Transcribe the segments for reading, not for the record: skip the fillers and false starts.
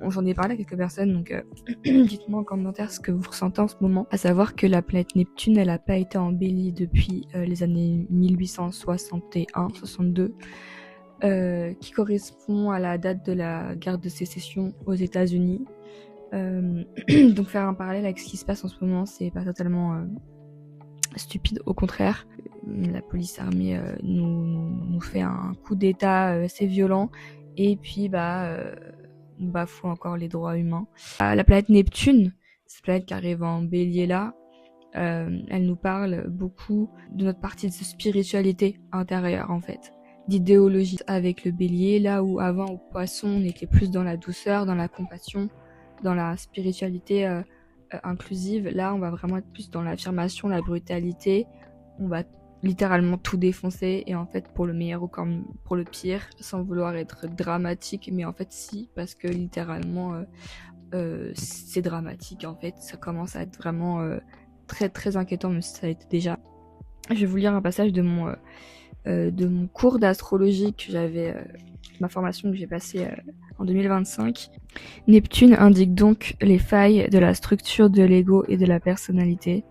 J'en ai parlé à quelques personnes, donc dites-moi en commentaire ce que vous ressentez en ce moment. À savoir que la planète Neptune, elle n'a pas été embellie depuis les années 1861-62, qui correspond à la date de la guerre de sécession aux États-Unis. Donc faire un parallèle avec ce qui se passe en ce moment, c'est pas totalement stupide, au contraire. La police armée nous fait un coup d'état assez violent, et puis on bafoue encore les droits humains. La planète Neptune, cette planète qui arrive en bélier là, elle nous parle beaucoup de notre partie de spiritualité intérieure en fait, d'idéologie avec le bélier, là où avant au poisson on était plus dans la douceur, dans la compassion, dans la spiritualité inclusive. Là on va vraiment être plus dans l'affirmation, la brutalité, on va littéralement tout défoncer, et en fait pour le meilleur ou comme pour le pire, sans vouloir être dramatique, mais en fait si, parce que littéralement c'est dramatique en fait, ça commence à être vraiment très très inquiétant, même si ça a été déjà. Je vais vous lire un passage de mon cours d'astrologie que j'avais, ma formation que j'ai passée en 2025. Neptune indique donc les failles de la structure de l'ego et de la personnalité.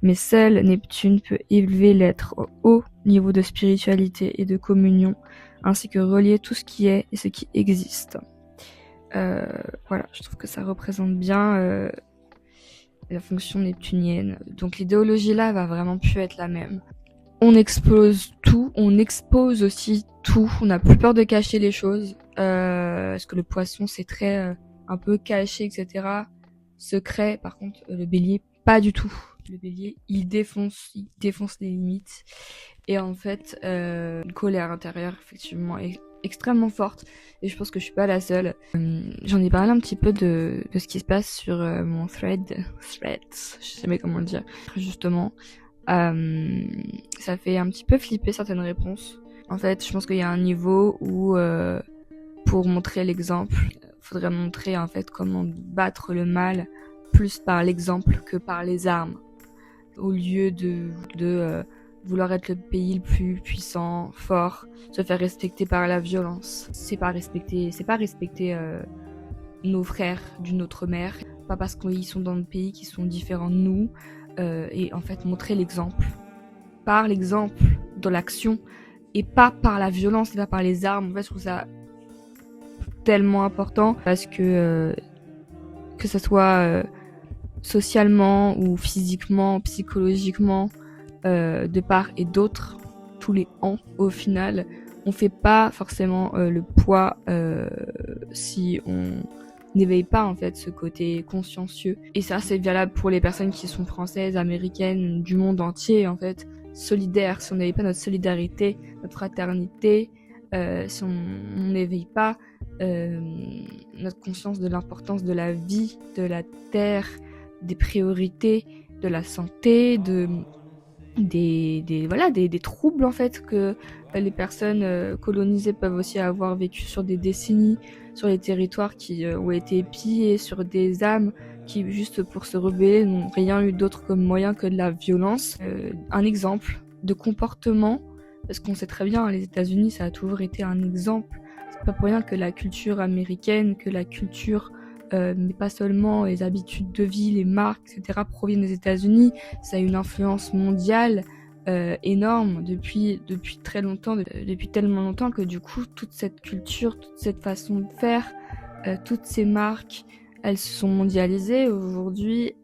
Mais seul Neptune peut élever l'être au haut niveau de spiritualité et de communion, ainsi que relier tout ce qui est et ce qui existe. Voilà, je trouve que ça représente bien la fonction neptunienne. Donc l'idéologie là va vraiment plus être la même. On explose tout, on expose aussi tout, on n'a plus peur de cacher les choses, parce que le poisson c'est très un peu caché, etc. Secret. Par contre le bélier pas du tout. Le bélier il défonce les limites, et en fait une colère intérieure effectivement extrêmement forte, et je pense que je suis pas la seule. J'en ai parlé un petit peu de ce qui se passe sur mon thread, je sais jamais comment le dire justement. Ça fait un petit peu flipper certaines réponses. En fait, je pense qu'il y a un niveau où pour montrer l'exemple, faudrait montrer en fait comment battre le mal plus par l'exemple que par les armes, au lieu de vouloir être le pays le plus puissant, fort, se faire respecter par la violence. C'est pas respecter nos frères d'une autre mère, pas parce qu'ils sont dans le pays qu'ils sont différents de nous, et en fait montrer l'exemple, par l'exemple, dans l'action, et pas par la violence, et pas par les armes. En fait, je trouve ça tellement important, parce que ça soit socialement ou physiquement, psychologiquement, de part et d'autre, tous les ans au final, on fait pas forcément le poids si on n'éveille pas en fait ce côté consciencieux. Et ça c'est valable pour les personnes qui sont françaises, américaines, du monde entier en fait, solidaires. Si on n'éveille pas notre solidarité, notre fraternité, si on n'éveille pas notre conscience de l'importance de la vie, de la terre, des priorités, de la santé, des troubles en fait que les personnes colonisées peuvent aussi avoir vécu sur des décennies, sur les territoires qui ont été pillés, sur des âmes qui, juste pour se rebeller, n'ont rien eu d'autre comme moyen que de la violence. Un exemple de comportement, parce qu'on sait très bien, les États-Unis, ça a toujours été un exemple. C'est pas pour rien que la culture américaine, que la culture, mais pas seulement, les habitudes de vie, les marques, etc., proviennent des États-Unis. Ça a une influence mondiale énorme depuis très longtemps, depuis tellement longtemps que du coup, toute cette culture, toute cette façon de faire, toutes ces marques, elles se sont mondialisées. Aujourd'hui,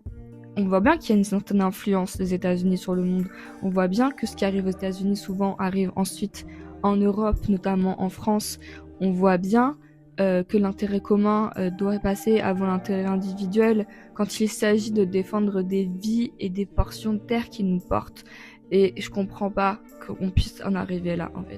on voit bien qu'il y a une certaine influence des États-Unis sur le monde. On voit bien que ce qui arrive aux États-Unis souvent arrive ensuite en Europe, notamment en France. On voit bien que l'intérêt commun doit passer avant l'intérêt individuel quand il s'agit de défendre des vies et des portions de terre qui nous portent. Et je comprends pas qu'on puisse en arriver là, en fait.